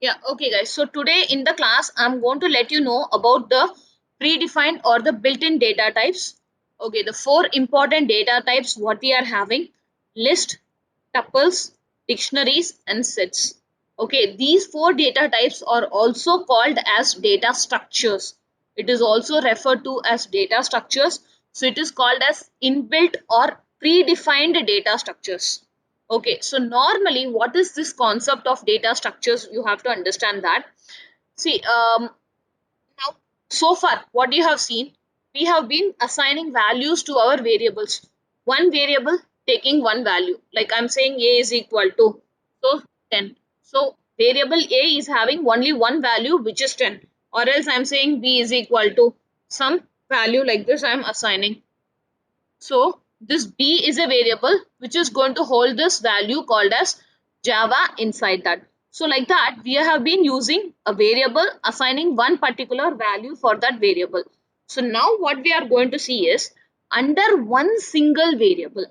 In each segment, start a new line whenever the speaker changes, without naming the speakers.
Yeah, okay guys. So today in the class, I'm going to let you know about the predefined or the built-in data types. Okay, the four important data types what we are having: list, tuples, dictionaries and sets. Okay, these four data types are also called as data structures. It is also referred to as data structures. So it is called as inbuilt or predefined data structures. Okay, so normally what is this concept of data structures? You have to understand that. See, now so far what you have seen, we have been assigning values to our variables. One variable taking one value. Like I'm saying A is equal to, so 10. So variable A is having only one value which is 10. Or else I'm saying B is equal to some value like this I'm assigning. So this B is a variable which is going to hold this value called as Java inside that. So like that, we have been using a variable assigning one particular value for that variable. So now what we are going to see is under one single variable,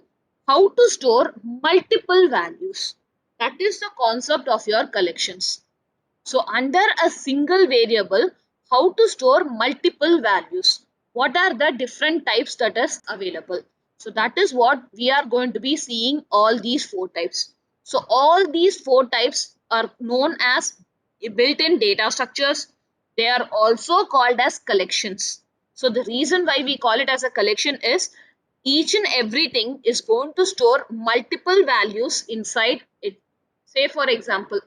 how to store multiple values. That is the concept of your collections. So under a single variable, how to store multiple values? What are the different types that is available? So that is what we are going to be seeing all these four types. So all these four types are known as built-in data structures. They are also called as collections. So the reason why we call it as a collection is each and everything is going to store multiple values inside it. Say for example,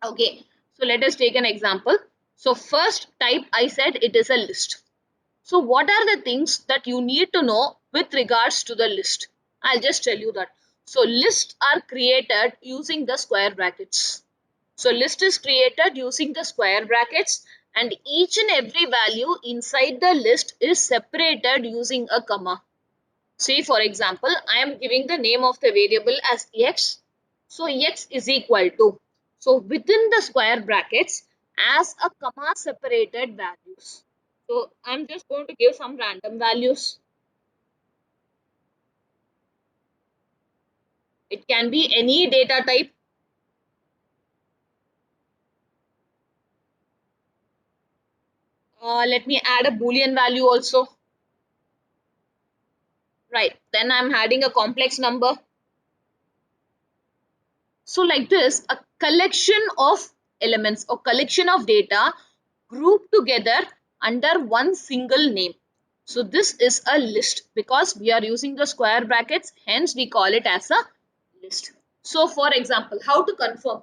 okay, so let us take an example. So first type I said it is a list. So what are the things that you need to know with regards to the list? I'll just tell you that. So lists are created using the square brackets. So list is created using the square brackets and each and every value inside the list is separated using a comma. Say for example, I am giving the name of the variable as x. So x is equal to. So within the square brackets as a comma separated values. So I'm just going to give some random values. It can be any data type. Let me add a boolean value also. Right. Then I'm adding a complex number. So like this, a collection of elements or collection of data grouped together under one single name. So this is a list because we are using the square brackets, hence we call it as a list. So for example, how to confirm?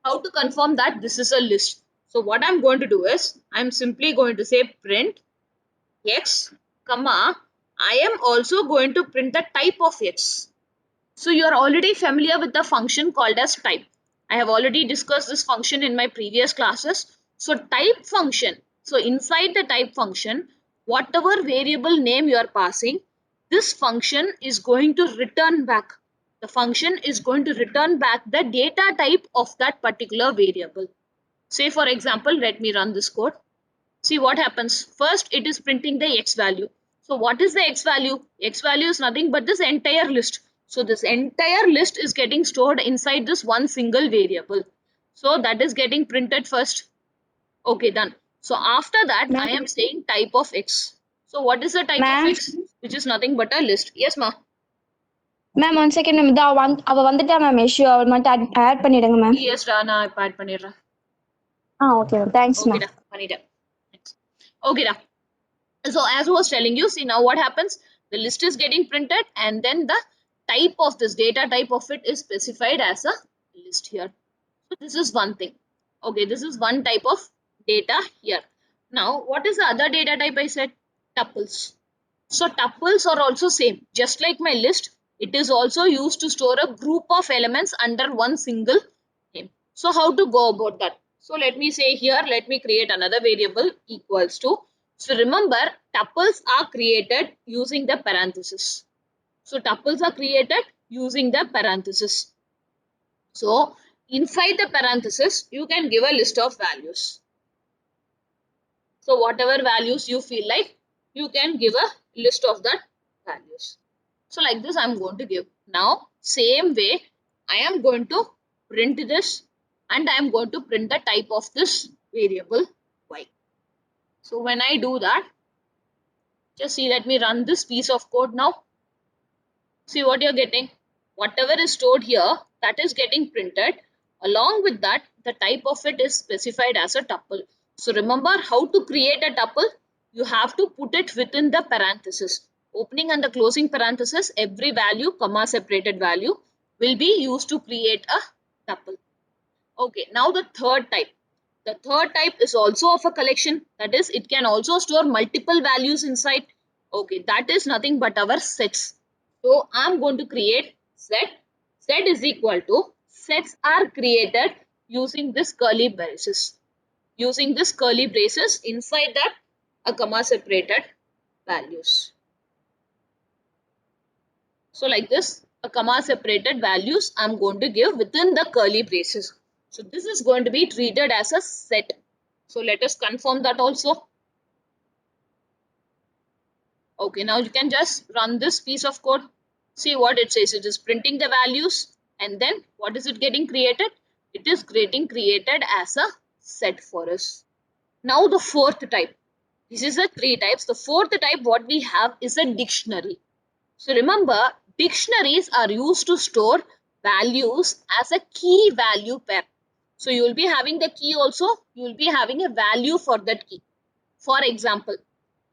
How to confirm that this is a list? So what I'm going to do is, I'm simply going to say print x, comma, I am also going to print the type of x. So you are already familiar with the function called as type. I have already discussed this function in my previous classes. So type function. So inside the type function, whatever variable name you are passing, this function is going to return back. The function is going to return back the data type of that particular variable. Say for example, let me run this code. See what happens. First, it is printing the x value. So what is the x value? X value is nothing but this entire list. So this entire list is getting stored inside this one single variable. So that is getting printed first. Okay, done. So after that, I
Ma'am,
am saying type of x. So what is the type of
ma'am,
x? Which is nothing but a list. Yes, ma.
ma'am, 1 second, ma'am. அவ வந்துட்டா ma'am issue அவள் மட்டும் add பண்ணிடுங்க ma'am.
Yes, da, na, add பண்ணிடுறேன்.
Okay ma'am thanks
Okay,
ma'am.
da, பண்ணிட்டேன். Thanks. Okay, da. So as I was telling you, see now what happens, the list is getting printed and then the type of this data type of it is specified as a list here. So this is one thing. Okay, this is one type of data here. Now what is the other data type? I said tuples. So tuples are also same, just like my list. It is also used to store a group of elements under one single name. So how to go about that? So let me say here, let me create another variable equals to. So remember, tuples are created using the parenthesis. So tuples are created using the parenthesis. So inside the parenthesis, you can give a list of values. So whatever values you feel like, you can give a list of that values. So like this, I'm going to give. Now, same way, I am going to print this. and I am going to print the type of this variable y. So when I do that, just see, let me run this piece of code now. See what you're getting. Whatever is stored here, that is getting printed. Along with that, the type of it is specified as a tuple. So remember how to create a tuple. You have to put it within the parenthesis. Opening and the closing parenthesis, every value, comma separated value will be used to create a tuple. Okay, now the third type. The third type is also of a collection. That is, it can also store multiple values inside. Okay, that is nothing but our sets. So I'm going to create set. Set is equal to, sets are created using this curly braces. Using this curly braces, inside that a comma separated values. So like this, a comma separated values I'm going to give within the curly braces. So this is going to be treated as a set. So let us confirm that also. Okay, now you can just run this piece of code. See what it says. It is printing the values, and then what is it getting created? It is getting created as a set for us. Now the fourth type. This is the three types. The fourth type what we have is a dictionary. So remember, dictionaries are used to store values as a key value pair. So you will be having the key also, you will be having a value for that key. For example,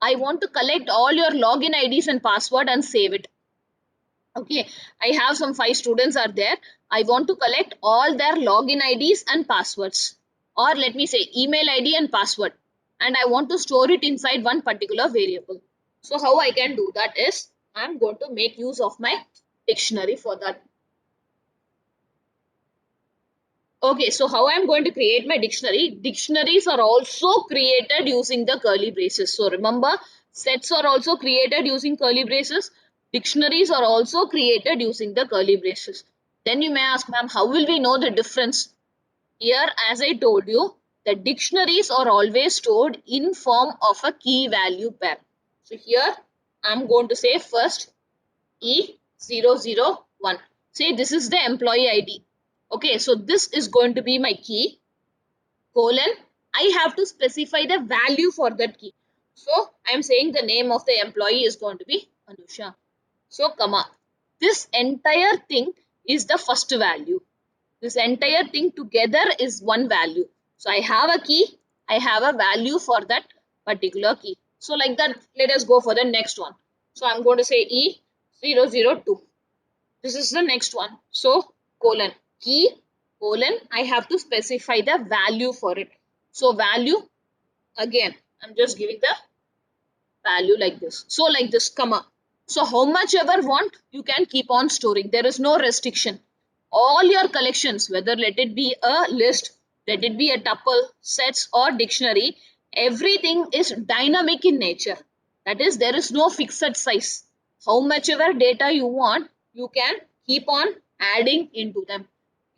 I want to collect all your login IDs and password and save it. Okay, I have some 5 students are there. I want to collect all their login IDs and passwords. Or let me say email ID and password. And I want to store it inside one particular variable. So how I can do that is, I'm going to make use of my dictionary for that. Okay, so how I'm going to create my dictionary? Dictionaries are also created using the curly braces. So remember, sets are also created using curly braces. Dictionaries are also created using the curly braces. Then you may ask, ma'am, how will we know the difference? Here, as I told you, the dictionaries are always stored in form of a key value pair. So here, I'm going to say first E001. Say this is the employee ID. Okay, so this is going to be my key, colon. I have to specify the value for that key. So I am saying the name of the employee is going to be Anusha. So comma. This entire thing is the first value. This entire thing together is one value. So I have a key, I have a value for that particular key. So like that, let us go for the next one. So I'm going to say E002. This is the next one. So colon, key, colon, I have to specify the value for it. So value, again, I'm just giving the value like this. So like this, comma. So how much ever want, you can keep on storing. There is no restriction. All your collections, whether let it be a list, let it be a tuple, sets or dictionary, everything is dynamic in nature. That is, there is no fixed size. How much ever data you want, you can keep on adding into them.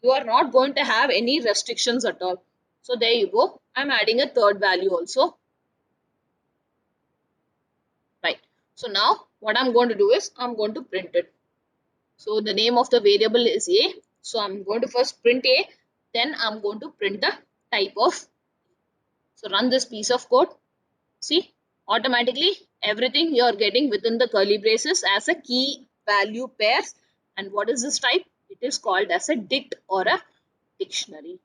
You are not going to have any restrictions at all. So there you go. I'm adding a third value also. Right. So now what I'm going to do is I'm going to print it. So the name of the variable is A. So I'm going to first print A. Then I'm going to print the type of. So run this piece of code. See, automatically everything you're getting within the curly braces as a key value pairs. And what is this type? It is called as a dict or a dictionary.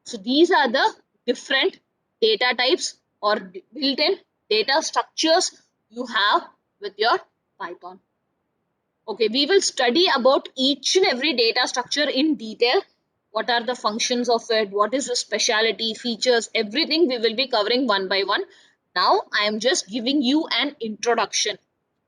So these are the different data types or built-in data structures you have with your Python. Okay, we will study about each and every data structure in detail. What are the functions of it? What is the speciality, features, everything we will be covering one by one. Now, I am just giving you an introduction.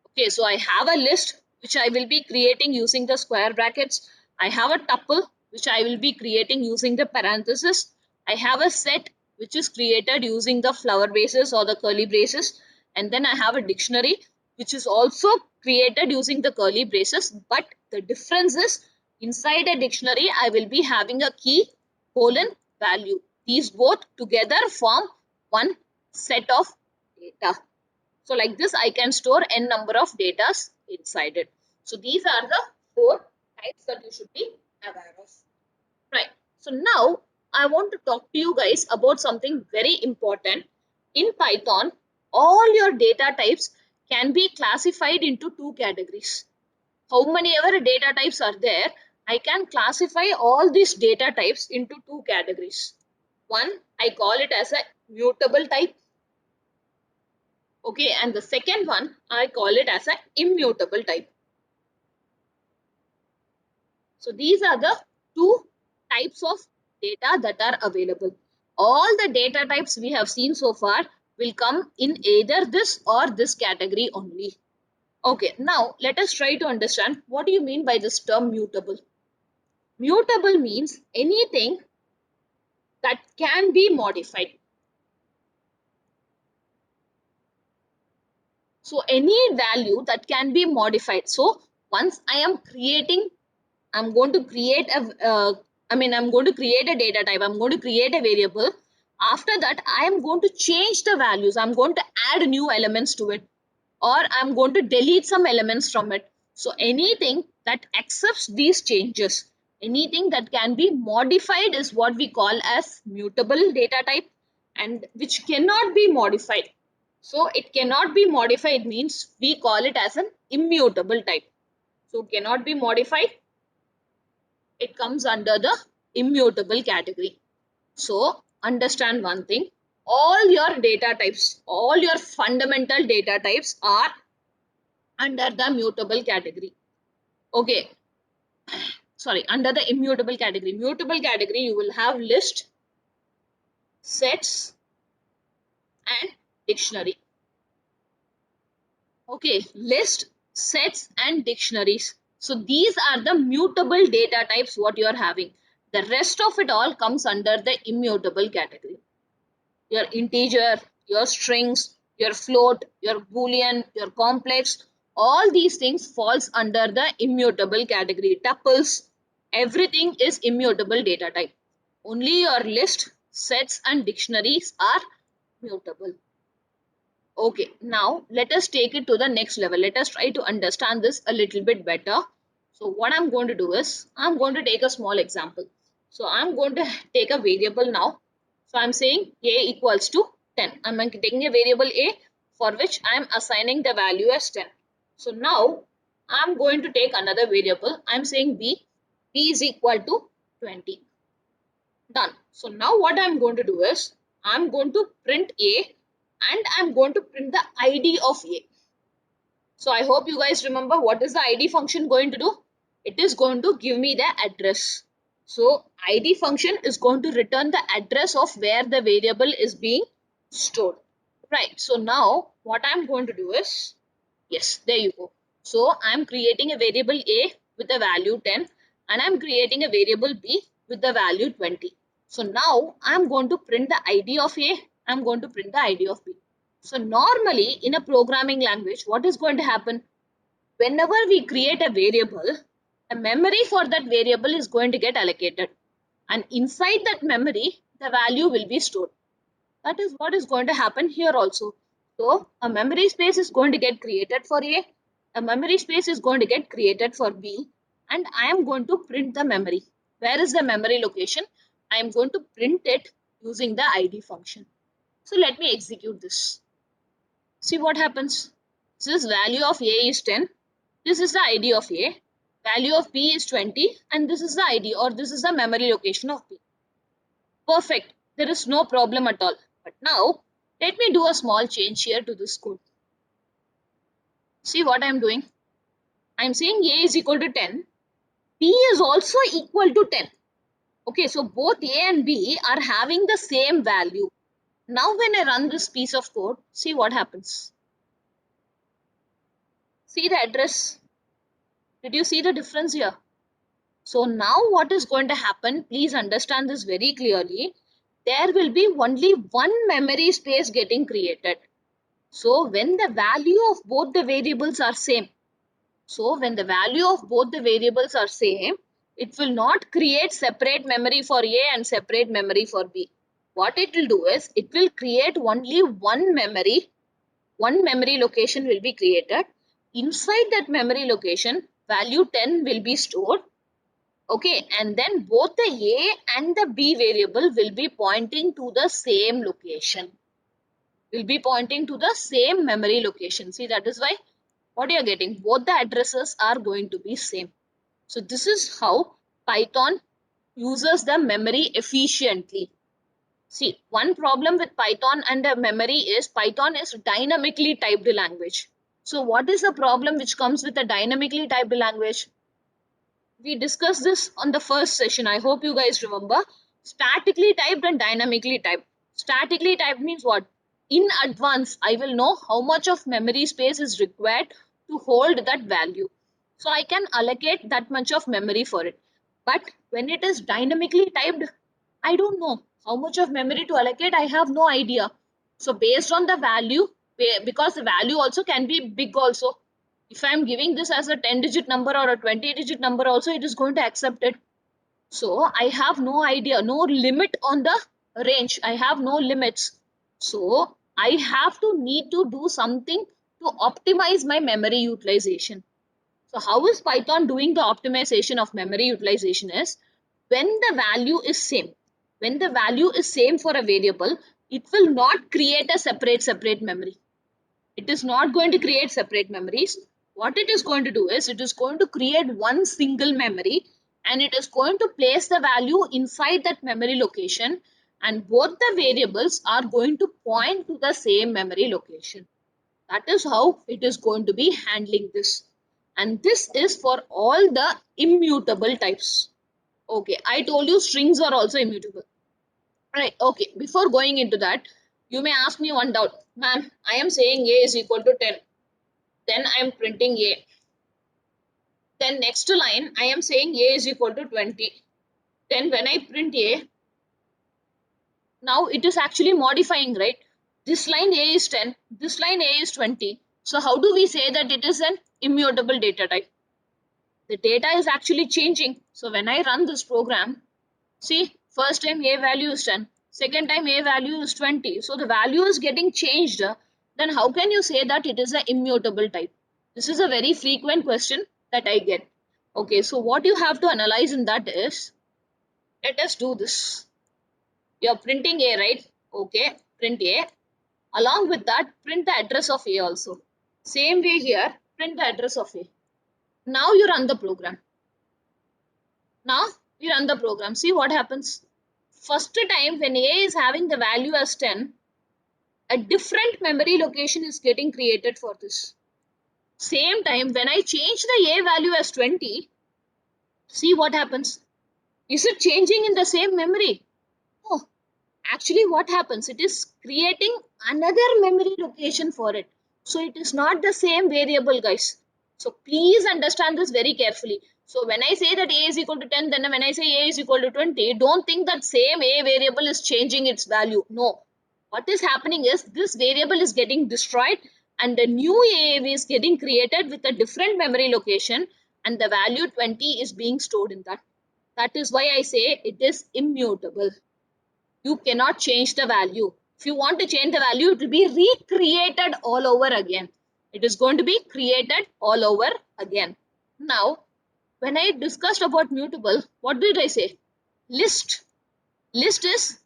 Okay, so I have a list which I will be creating using the square brackets. I have a tuple which I will be creating using the parenthesis. I have a set which is created using the flower braces or the curly braces. And then I have a dictionary which is also created using the curly braces. But the difference is, inside a dictionary, I will be having a key, colon, value. These both together form one set of data. So like this, I can store n number of datas inside it. So these are the 4 types that you should be aware of. Right. So now I want to talk to you guys about something very important. In Python, all your data types can be classified into two categories. How many ever data types are there, I can classify all these data types into two categories. One, I call it as a mutable type. Okay, and the second one, I call it as an immutable type. So these are the two types of data that are available. All the data types we have seen so far will come in either this or this category only. Okay, now let us try to understand what do you mean by this term mutable. Mutable means anything that can be modified. So any value that can be modified. So once I am creating, I'm going to create a, I'm going to create a data type. I'm going to create a variable. After that, I am going to change the values. I'm going to add new elements to it, or I'm going to delete some elements from it. So anything that accepts these changes, anything that can be modified is what we call as mutable data type, and which cannot be modified. So it cannot be modified means we call it as an immutable type. So cannot be modified, it comes under the immutable category. So understand one thing, all your data types, all your fundamental data types are under the mutable category. Okay, sorry, under the immutable category. Mutable category, you will have list, sets, and dictionary. Okay, list, sets, and dictionaries. So these are the mutable data types what you are having. The rest of it all comes under the immutable category. Your integer, your strings, your float, your boolean, your complex, all these things falls under the immutable category. Tuples, everything is immutable data type. Only your list, sets, and dictionaries are mutable. Okay, now let us take it to the next level. Let us try to understand this a little bit better. So what I'm going to do is, I'm going to take a small example. So I'm going to take a variable now. So I'm saying a equals to 10. I'm taking a variable a for which I'm assigning the value as 10. So now I'm going to take another variable. I'm saying b is equal to 20. Done. So now what I'm going to do is, I'm going to print a and I'm going to print the ID of a. So I hope you guys remember what is the ID function going to do. It is going to give me the address. So ID function is going to return the address of where the variable is being stored. Right. So now what I'm going to do is, yes, there you go. So I'm creating a variable a with the value 10 and I'm creating a variable b with the value 20. So now I'm going to print the ID of a, I'm going to print the ID of b. So normally in a programming language, what is going to happen? Whenever we create a variable, a memory for that variable is going to get allocated. And inside that memory, the value will be stored. That is what is going to happen here also. So a memory space is going to get created for a memory space is going to get created for B, and I am going to print the memory. Where is the memory location? I am going to print it using the ID function. So let me execute this. See what happens. This value of A is 10. This is the ID of A. Value of B is 20, and this is the ID, or this is the memory location of B. Perfect. There is no problem at all. But now, let me do a small change here to this code. See what I am doing? I am saying A is equal to 10. B is also equal to 10. Okay, so both A and B are having the same value. Now when I run this piece of code, see what happens. See the address. Did you see the difference here? So now what is going to happen, please understand this very clearly. There will be only one memory space getting created. So when the value of both the variables are same, it will not create separate memory for A and separate memory for B. What it will do is, it will create only one memory location will be created. Inside that memory location, value 10 will be stored, Okay, and then both the A and the B variable will be pointing to the same location. Will be pointing to the same memory location. See, that is why what you are getting, both the addresses are going to be same. So this is how Python uses the memory efficiently. See, one problem with Python and the memory is Python is dynamically typed language. So what is the problem which comes with a dynamically typed language? We discussed this on the first session. I hope you guys remember. Statically typed and dynamically typed. Statically typed means what? In advance, I will know how much of memory space is required to hold that value. So I can allocate that much of memory for it. But when it is dynamically typed, I don't know how much of memory to allocate. I have no idea. So based on the value, because the value also can be big also. If I am giving this as a 10-digit number or a 20-digit number also, it is going to accept it. So I have no idea, no limit on the range. I have no limits. So I have to need to do something to optimize my memory utilization. So how is Python doing the optimization of memory utilization is when the value is same. When the value is same for a variable, it will not create a separate memory. It is not going to create separate memories. What it is going to do is it is going to create one single memory, and it is going to place the value inside that memory location, and both the variables are going to point to the same memory location. That is how it is going to be handling this. And this is for all the immutable types. Okay, I told you strings are also immutable. Right, okay. Before going into that, you may ask me one doubt. Ma'am, I am saying A is equal to 10. Then I am printing A. Then next line, I am saying A is equal to 20. Then when I print A, now it is actually modifying, right? This line A is 10, this line A is 20. So how do we say that it is an immutable data type? The data is actually changing. So when I run this program, see, first time A value is 10, second time A value is 20. So the value is getting changed. Then how can you say that it is an immutable type? This is a very frequent question that I get. Okay, so what you have to analyze in that is, let us do this. You're printing A, right? Okay, print A. Along with that, print the address of A also. Same way here, print the address of A. Now you run the program. Now we run the program. See what happens. First time when A is having the value as 10, a different memory location is getting created for this. Same time when I change the A value as 20, see what happens. Is it changing in the same memory? No. Actually what happens? It is creating another memory location for it. So it is not the same variable, guys. So please understand this very carefully. So when I say that A is equal to 10, then when I say A is equal to 20, don't think that same A variable is changing its value. No. What is happening is this variable is getting destroyed and the new A is getting created with a different memory location, and the value 20 is being stored in that. That is why I say it is immutable. You cannot change the value. If you want to change the value, it will be recreated all over again. It is going to be created all over again. Now, when I discussed about mutable, what did I say? List. List is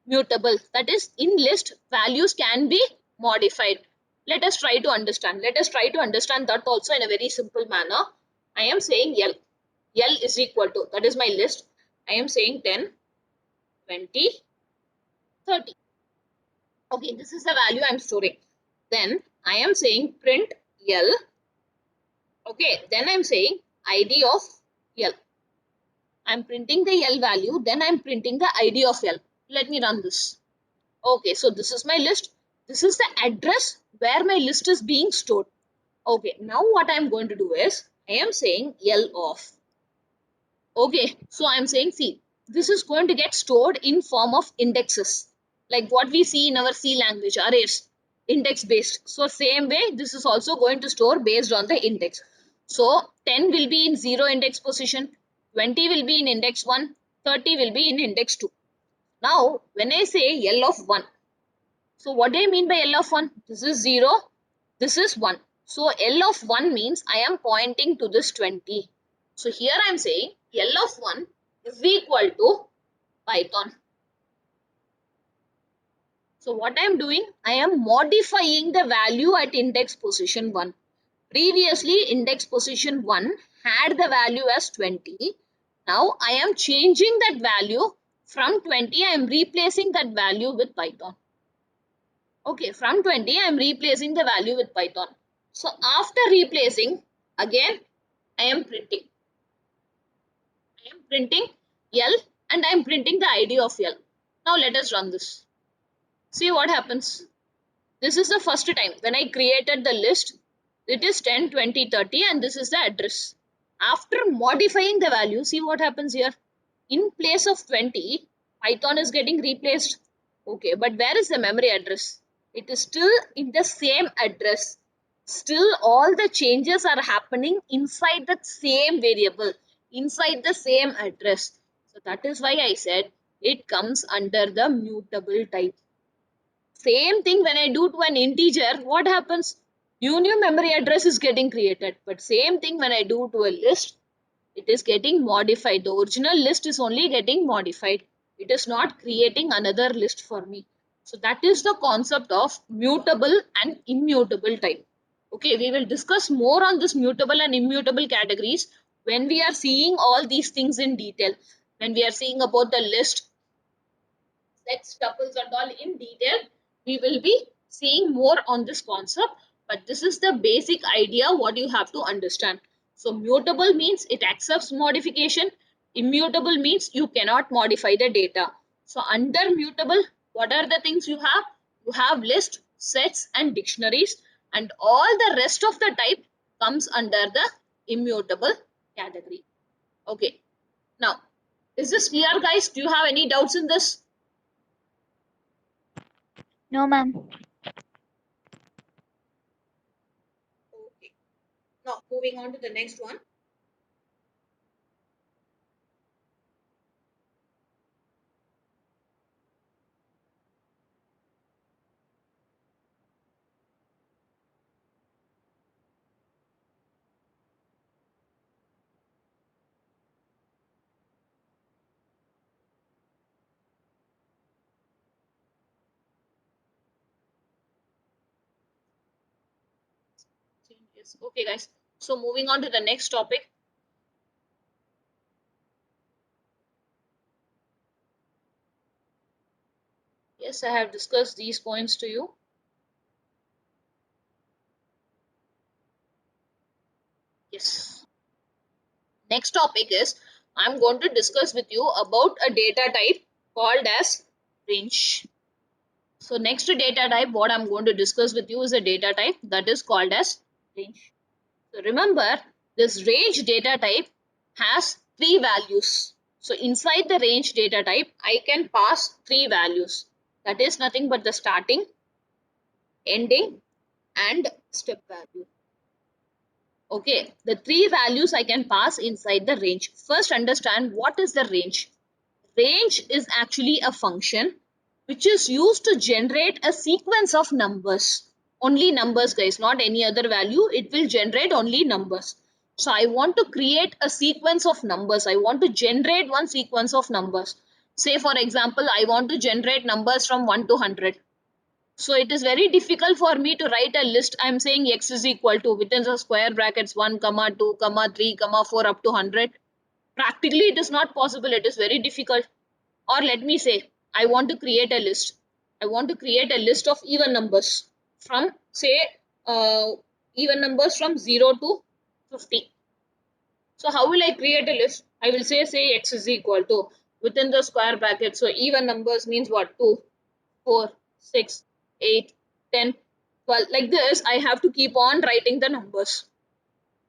mutable. That is, in list, values can be modified. Let us try to understand. Let us try to understand that also in a very simple manner. I am saying L. L is equal to, that is my list. I am saying 10, 20, 30. Okay, this is the value I'm storing. Then I am saying print L. Okay, then I'm saying ID of L. I'm printing the L value, then I'm printing the ID of L. Let me run this. Okay, so this is my list. This is the address where my list is being stored. Okay, now what I'm going to do is I am saying L of. Okay, so I'm saying, see, this is going to get stored in form of indexes, like what we see in our C language, arrays, index based. So same way, this is also going to store based on the index. So 10 will be in 0 index position, 20 will be in index 1, 30 will be in index 2. Now, when I say L of 1, so what do I mean by L of 1? This is 0, this is 1. So L of 1 means I am pointing to this 20. So here I am saying L of 1 is equal to Python. So what I am doing, I am modifying the value at index position 1. Previously, index position 1 had the value as 20. Now I am changing that value from 20. I am replacing that value with Python. Okay, from 20, I am replacing the value with Python. So after replacing, again, I am printing. I am printing L and I am printing the ID of L. Now let us run this. See what happens. This is the first time when I created the list. It is 10, 20, 30 and this is the address. After modifying the value, see what happens here. In place of 20, Python is getting replaced. Okay, but where is the memory address? It is still in the same address. Still all the changes are happening inside the same variable, inside the same address. So that is why I said it comes under the mutable type. Same thing when I do to an integer, what happens? New memory address is getting created. But same thing when I do to a list, it is getting modified. The original list is only getting modified. It is not creating another list for me. So that is the concept of mutable and immutable type. Okay, we will discuss more on this mutable and immutable categories when we are seeing all these things in detail. When we are seeing about the list, sets, tuples and all in detail, we will be seeing more on this concept, but this is the basic idea what you have to understand. So mutable means it accepts modification, immutable means you cannot modify the data. So under mutable, what are the things you have? You have list, sets and dictionaries, and all the rest of the type comes under the immutable category. Okay, now is this clear, guys? Do you have any doubts in this?
No, ma'am.
Okay. Now, moving on to the next one. Yes. Okay, guys. So, moving on to the next topic. Yes, I have discussed these points to you. Yes. Next topic is I'm going to discuss with you about a data type called as range. So, next data type, what I'm going to discuss with you is a data type that is called as range. So, remember, this range data type has three values. So, inside the range data type, I can pass three values. That is nothing but the starting, ending and step value. Okay, the three values I can pass inside the range. First, understand what is the range. Range is actually a function which is used to generate a sequence of numbers. Only numbers, guys, not any other value. It will generate only numbers. So I want to create a sequence of numbers. I want to generate one sequence of numbers. Say for example, I want to generate numbers from 1 to 100. So it is very difficult for me to write a list. I'm saying x is equal to within the square brackets 1, comma 2, comma 3, comma 4 up to 100. Practically, it is not possible. It is very difficult. Or let me say, I want to create a list. I want to create a list of even numbers from say even numbers from 0 to 50. So how will I create a list? I will say x is equal to within the square bracket. So even numbers means what? 2, 4, 6, 8, 10, 12. Like this, I have to keep on writing the numbers.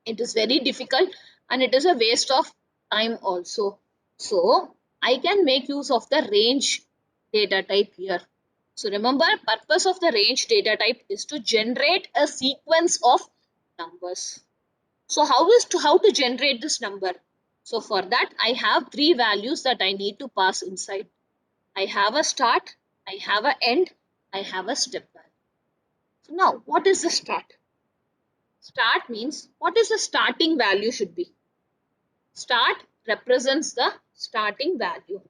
It is very difficult and it is a waste of time also. So I can make use of the range data type here. So remember, purpose of the range data type is to generate a sequence of numbers. So how to generate this number? So for that, I have three values that I need to pass inside. I have a start, I have an end, I have a step value. So now, what is the start? Start means what is the starting value should be? Start represents the starting value.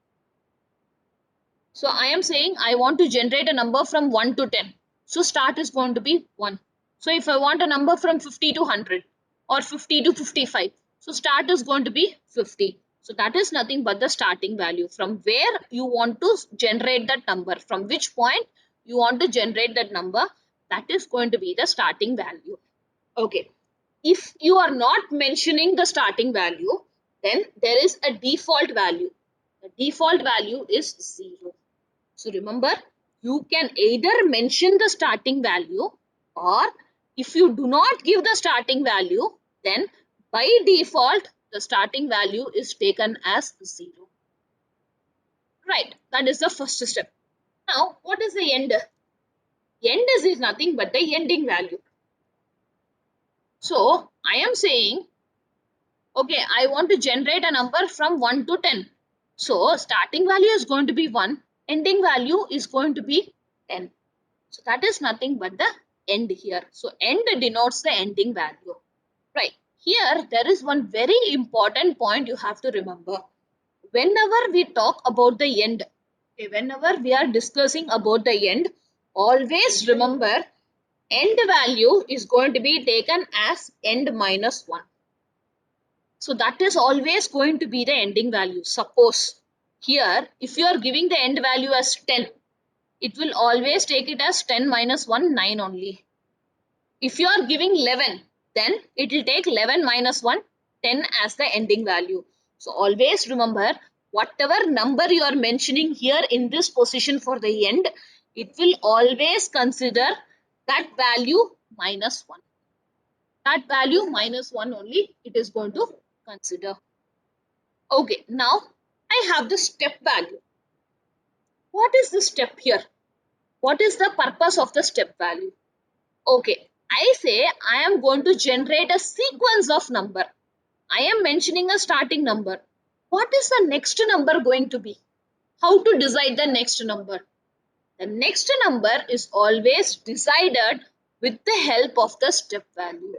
So I am saying I want to generate a number from 1 to 10. So start is going to be 1. So if I want a number from 50 to 100 or 50 to 55, so start is going to be 50. So that is nothing but the starting value from where you want to generate that number, from which point you want to generate that number, that is going to be the starting value. Okay. If you are not mentioning the starting value, then there is a default value. The default value is 0. So remember, you can either mention the starting value, or if you do not give the starting value, then by default, the starting value is taken as 0. Right, that is the first step. Now, what is the end? End is nothing but the ending value. So, I am saying, okay, I want to generate a number from 1 to 10. So, starting value is going to be 1, ending value is going to be 10. So that is nothing but the end here. So end denotes the ending value. Right. Here there is one very important point you have to remember. Whenever we talk about the end, okay, whenever we are discussing about the end, always remember end value is going to be taken as end minus 1. So that is always going to be the ending value. Suppose here, if you are giving the end value as 10, it will always take it as 10 minus 1, 9 only. If you are giving 11, then it will take 11 minus 1, 10 as the ending value. So always remember, whatever number you are mentioning here in this position for the end, it will always consider that value minus 1. That value minus 1 only it is going to consider. Okay, now I have the step value. What is the step here? What is the purpose of the step value? Okay, I say I am going to generate a sequence of number. I am mentioning a starting number. What is the next number going to be? How to decide the next number? The next number is always decided with the help of the step value.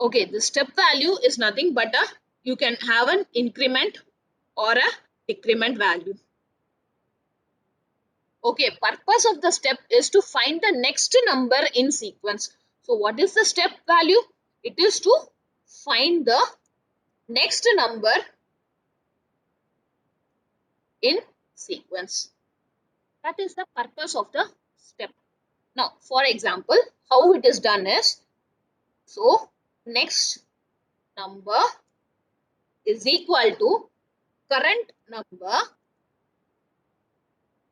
Okay, the step value is nothing but you can have an increment or a decrement value. Okay, purpose of the step is to find the next number in sequence. So what is the step value? It is to find the next number in sequence. That is the purpose of the step. Now, for example, how it is done is, so next number is equal to current number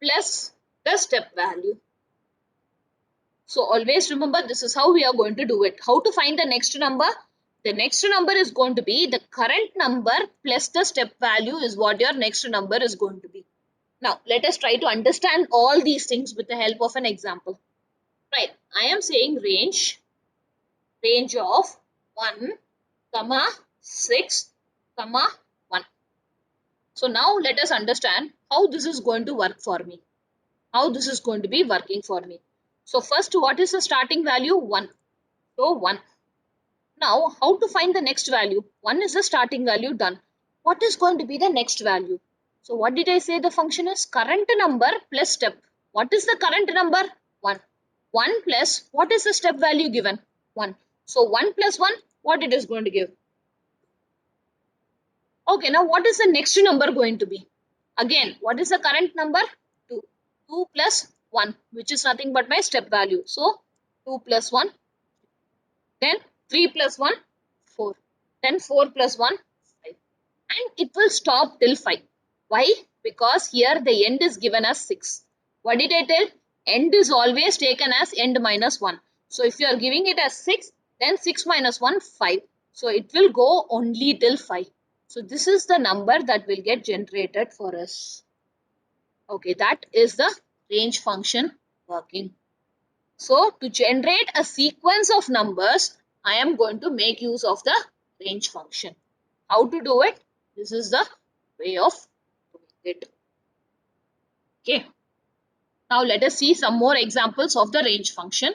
plus the step value. So always remember, this is how we are going to do it. How to find the next number? The next number is going to be the current number plus the step value is what your next number is going to be. Now, let us try to understand all these things with the help of an example. Right, I am saying range of 1, comma 6, comma 1. So now let us understand how this is going to work for me. How this is going to be working for me. So first, what is the starting value? 1. So 1. Now, how to find the next value? 1 is the starting value, done. What is going to be the next value? So what did I say the function is? Current number plus step. What is the current number? 1. 1 plus, what is the step value given? 1. So 1 plus 1, what it is going to give? Okay, now what is the next number going to be? Again, what is the current number? 2. 2 plus 1, which is nothing but my step value. So 2 plus 1, then 3 plus 1, 4. Then 4 plus 1, 5. And it will stop till 5. Why? Because here the end is given as 6. What did I tell? End is always taken as end minus 1. So if you are giving it as 6, then 6 minus 1, 5. So it will go only till 5. So this is the number that will get generated for us. Okay, that is the range function working. So to generate a sequence of numbers, I am going to make use of the range function. How to do it? This is the way of doing it. Okay. Now let us see some more examples of the range function.